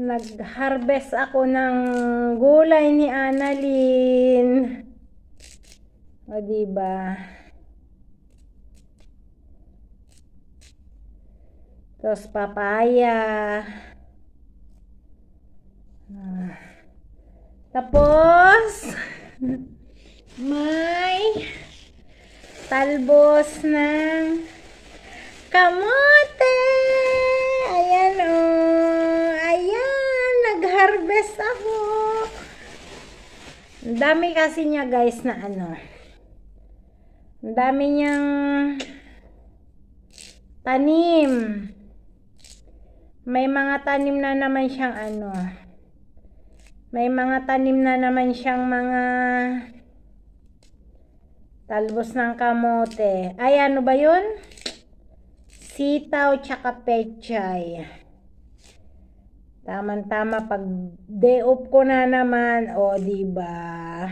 Nag-harvest ako ng gulay ni Annalyn. O, diba? Tapos papaya. Tapos, may talbos ng kamote. Ayan o. Ayan, nag-harvest ako. Ang dami kasi niya guys na ano. Ang dami niyang tanim. May mga tanim na naman siyang ano. May mga tanim na naman siyang mga talbos ng kamote. Ay, ano ba yun? Sitaw tsaka pechay. Tama-tama pag day off ko na naman. O, diba?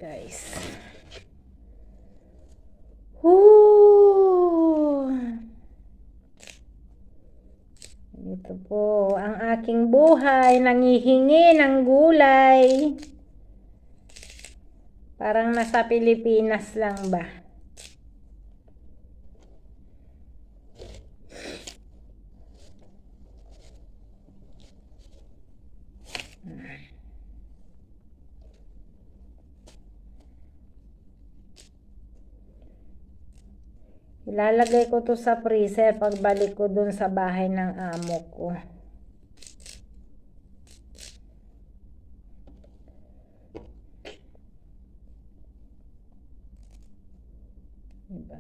Guys. Ito po ang aking buhay, nangihingi ng gulay. Parang nasa Pilipinas lang ba? Ilalagay ko to sa freezer pagbalik ko dun sa bahay ng amo ko. Diba?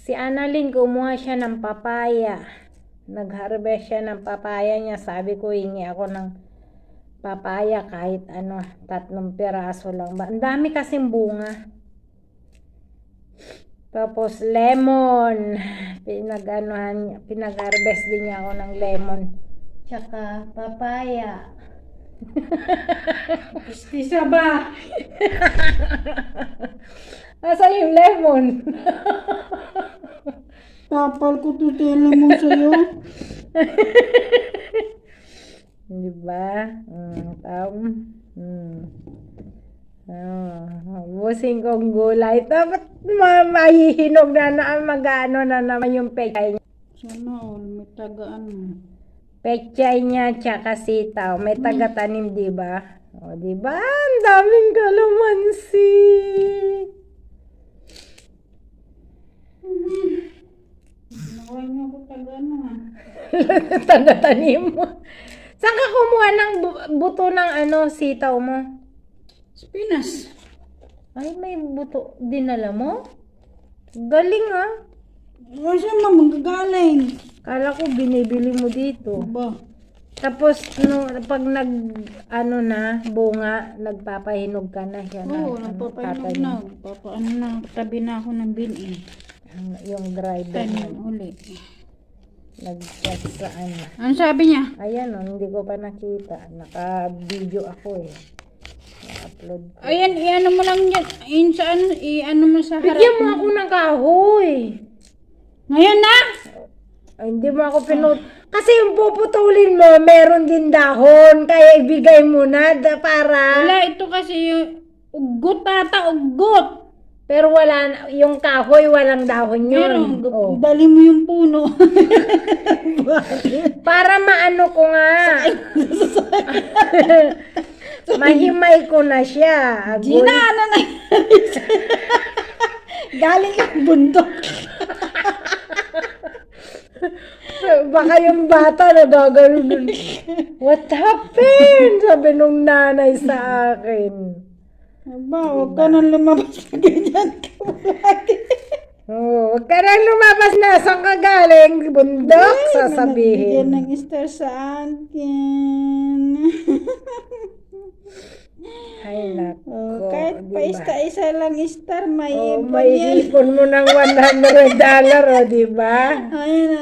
Si Annalyn, kumuha siya ng papaya. Nag-harvest siya ng papaya niya. Sabi ko, hingi ako ng papaya kahit ano, 3 piraso lang ba. Ang dami kasing bunga. Tapos lemon. Pinag-harvest din niya ako ng lemon. Tsaka papaya. Pistisa ba? Asan yung lemon? Tapal ko tutila mo sa'yo. Diba? Busing kong gulay. Dapat mahihinog na mag-ano na naman yung pechay niya. Sana all, may tagaan mo. Pechay niya tsaka sitaw. May taga-tanim, diba? O, diba? Ang daming kalamansi. Naway niyo ako tagaan mo ha. Taga-tanim mo. Saan ka kumuha ng buto ng ano, sitaw mo? Spinas. Ay, may buto. Dinala mo? Galing ah. Wala siya magagaling. Kala ko binibili mo dito. Ba? Tapos, pag ano na, bunga, nagpapahinog ka na siya. Oo, nagpapahinog na. Papaano na, tabi na ako ng bin Yung driver Tanim uli. nag-chat sa ano. Ano sabi niya? Ayan o, hindi ko pa nakita. Naka-video ako eh. Na-upload ko. Ayan, i-ano mo lang yan. I-ano mo sa harap. Bigyan mo ako ng kahoy. Ngayon na? Ay, hindi mo ako Kasi yung puputulin mo, meron din dahon. Kaya ibigay mo na para... Wala, ito kasi yung ugot ata, ugot. Pero wala, yung kahoy, walang dahon yun. Meron, Oh. dali mo yung puno. Para maano ko nga. Mahimay ko na siya. Gina, ano na galing yung bundok. Baka yung bata nagagano'n. What happened? Sabi nung nanay sa akin. Aba, huwag ka nang lumabas na ganyan ka lagi. Oh, huwag ka nang lumabas na. Saan ka galing? Bundok, sasabihin. Nagbigyan ng star sa akin. Ay, nako. Kahit pa Diba? isa lang star, may Oh, ipon may yan. ipon mo ng $100, o, diba? Ayun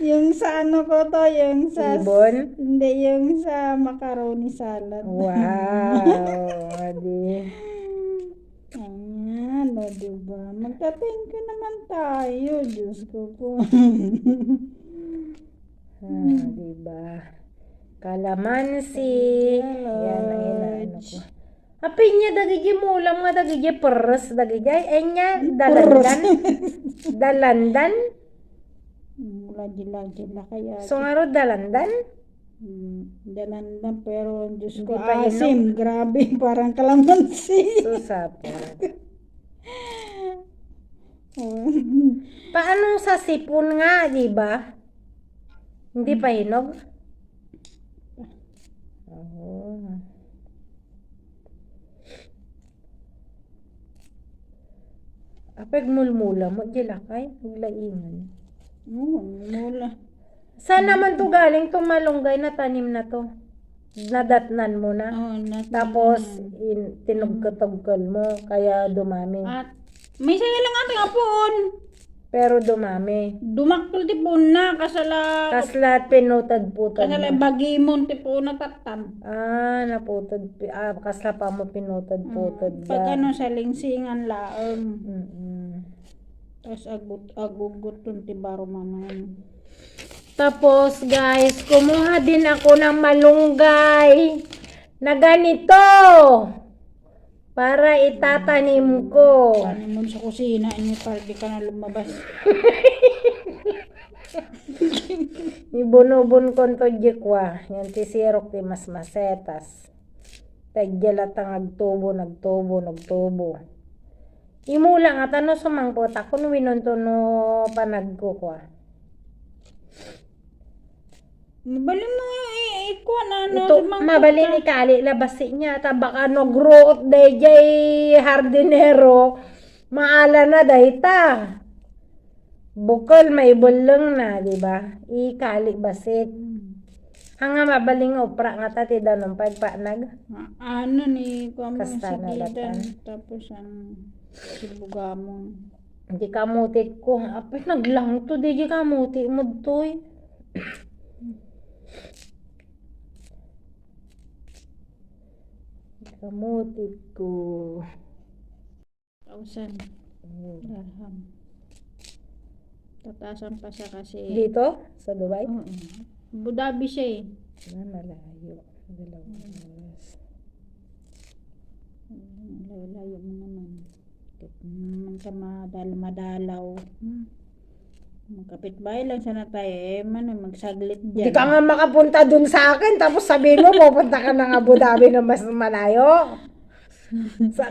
yung sa ano ko to, yung sa... Ibon? Hindi, yung sa macaroni salad. Wow. Di. Ayan, o diba? Magta-thank you naman tayo. Diyos ko po. Diba? Kalamansi. Yan, ayun na ano ko. Apin niya dagigi mo ulam nga dagigi peres dagigi. Ay niya, dalandan. Dalandan. Lagi-lagi kaya. So nga ro dalandan. Dalandan pero Diyos ko, Hindi pa asim. Grabe, parang kalamansi. Susapo. Oh. Paano sa sipon nga, di ba? Hindi pa hinog? Oh. Apeg mulmula mo, dilakay, naglaingan. Mula. Saan naman to galing to malunggay na tanim na to? Nadatnan mo na. Tapos, tinugkatugkal mo, kaya dumami. At may saya lang ating apon. Pero dumami. Dumaktul ti po na kasala Kaslat pinutad-putad kasala mo. bagimon ti po natatam. Naputad. Kasla pa mo pinutad-putad Pag ba? ano sa lingsingan laang. Mm-mm. Tapos agugot ti baro manan. Tapos guys, kumuha din ako ng malunggay na ganito para itatanim ko. Ano mo sa kusina ini para di ka na lumabas. Ibunubun ko to jikwa. Yan ti sirok ti mas masetas. Tagyalat ang nagtubo. Imula nga tano sumangkot ako no winunto no panagkukwa. Mabali mo ikuha na ano. Ito, mabali ni Kali, labasi niya. Baka no growth day jay hardinero. Maala na day ta. Bukol, may bulong na, di ba? Ikali basit. Hanga mabaling opra nga tati daw nung pagpanag. Ano ni kuha mo Kasta si na Gidan. latan. Tapos ang sibugamon. Di kamuti ko. Apay, naglang to. Di kamuti mo to eh. Kamuti ko. 1,000 dirham. Tatasan pa siya kasi. Dito? Sa Dubai? Oo. Abu Dhabi siya eh. Malayo. Dalawang oras. Layo mo naman. Naman ka madalaw. Magkapit-bahay lang sana tayo eh. Magsaglit dyan. Hindi ka nga makapunta dun sa akin, tapos sabihin mo, pupunta ka ng Abu Dhabi na mas malayo.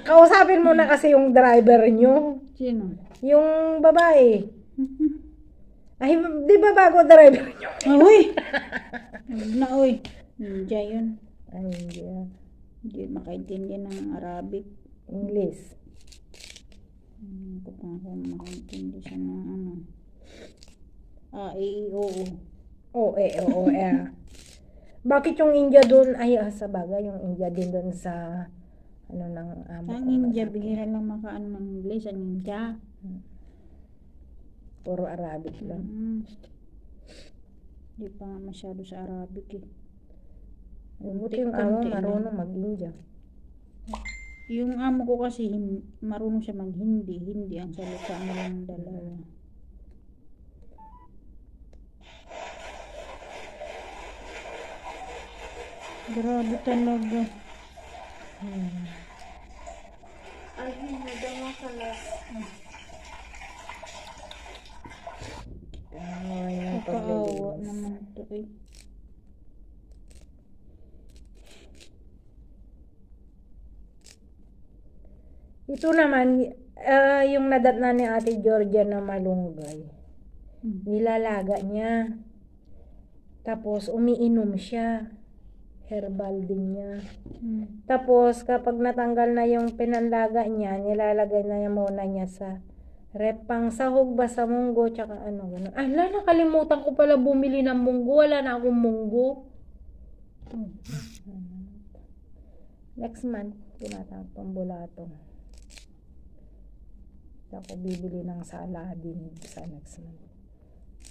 Kausapin mo na kasi yung driver nyo. Sino? Yung babae. Ay, di ba bago driver nyo? Uy! Na uy. Diyan yun. Ay, hindi. Hindi makaintindi ng Arabic. English. Kung ako makaintindi siya ng ano. Oo. Oo. Bakit yung India dun? Ay, sa bagay, yung India din dun sa ano ng amo Ang ko. India, bihira lang makaano ng English. Ang India. Puro Arabic lang. Hindi pa nga masyado sa Arabic eh. Buti yung amo marunong mag-India. Yung amo ko kasi marunong siya mag-Hindi. Hindi ang salita nilang dalawa. Grabe talaga. Ay, nadama ka na. Yung Nakakaawa naman ito eh. Ito naman, yung nadatna ni Ate Georgia na malunggay. Nilalaga niya. Tapos, umiinom siya. Herbal din niya. Tapos, kapag natanggal na yung pinanlaga niya, nilalagay na niya muna niya sa Rep pang sahog ba sa munggo, tsaka ano, gano'n. Ah, nakalimutan ko pala bumili ng munggo. Wala na akong munggo. Next month, tinatawag pang bulatong. Ako bibili ng saladin sa next month.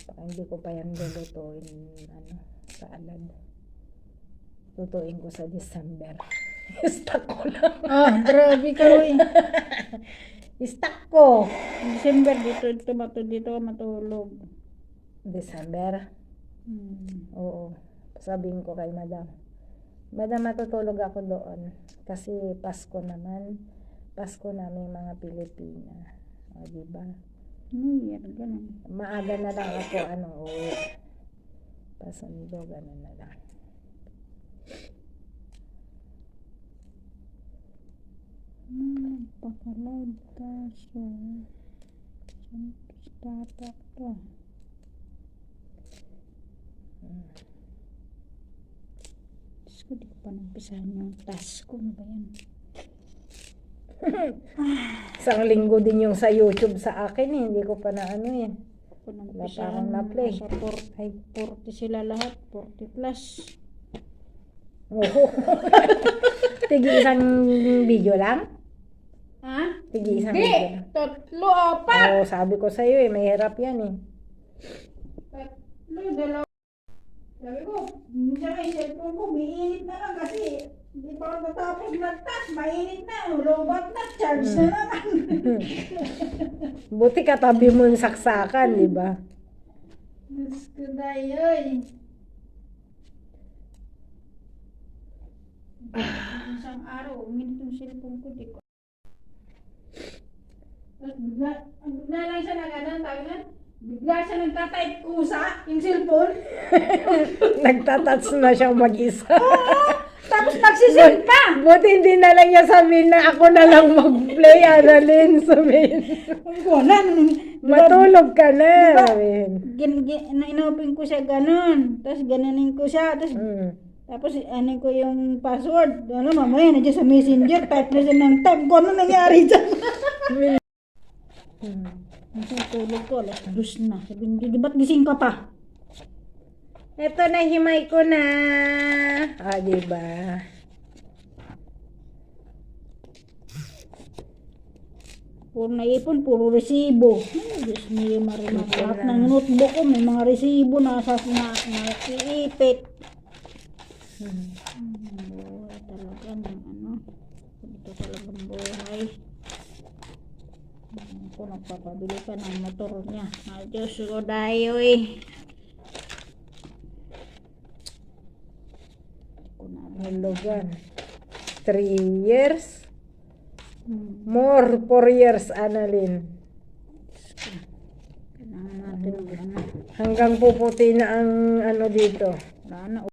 Baka hindi ko pa yan lulutuin, salad. Lutuin ko sa December. Stock ko lang. Grabe ka eh. Stock ko. December dito ka matulog. December? Oo. Sabihin ko kay Madam. Madam, matutulog ako doon. Kasi Pasko naman. Pasko namin mga Pilipina. O, diba? Ganun. Maaga na lang ako, uwi. Pasundo, ganun na lang. Pagkaload ka, so tatak ka. Diyos ko, di ko pa nampisahan yung task ko. Ano ba yan? Isang linggo din yung sa YouTube sa akin eh. Hindi ko pa na eh. Kung Wala pa akong na-play. Sa 40 sila lahat, 40 plus. Oo. Tigi isang video lang? Ha? Tigi isang Hindi! video lang. 3, 4! Oo, sabi ko sa'yo eh. Mahirap yan eh. 3, 2. Sabi ko, minsan yung cellphone ko, mainit na lang kasi hindi pa ako natapos mag-touch, mainit na, lobat na, charge na naman. Buti katabi mo yung saksakan, di ba? Diyos ko na yun. Isang araw, uminit yung cellphone ko, di ko. Tapos bigla lang siya tawag na, bigla siya nagtatype kusa, yung cellphone. Nagtatats na siyang mag-isa. Tapos nagsisend pa. Buti hindi na lang niya sabihin na ako na lang mag-play, Annalyn. Sabihin. Matulog ka na. Sabihin. Inopen ko siya ganun. Tapos gananin ko siya. Tapos ano ko yung password. Mamaya na dyan sa messenger. Type na siya ng type. Kung ano nangyari dyan. Tulog ko. Alas 2 na. Sabi niya, di ba't gising ka pa? Eto na, himay ko na. Diba? Puro naipon, puro resibo. Ay, Diyos mo, Marimar. Lahat ng notebook ko, may mga resibo na nakiipit. Buhay talaga ng Ito talagang buhay. Ako nagpapabili pa ng motor niya. Ay, Diyos ko, dayoy. Halogan. 3 years? More 4 years, Annalyn. Kailangan natin Hanggang puputi na ang dito. Wala na.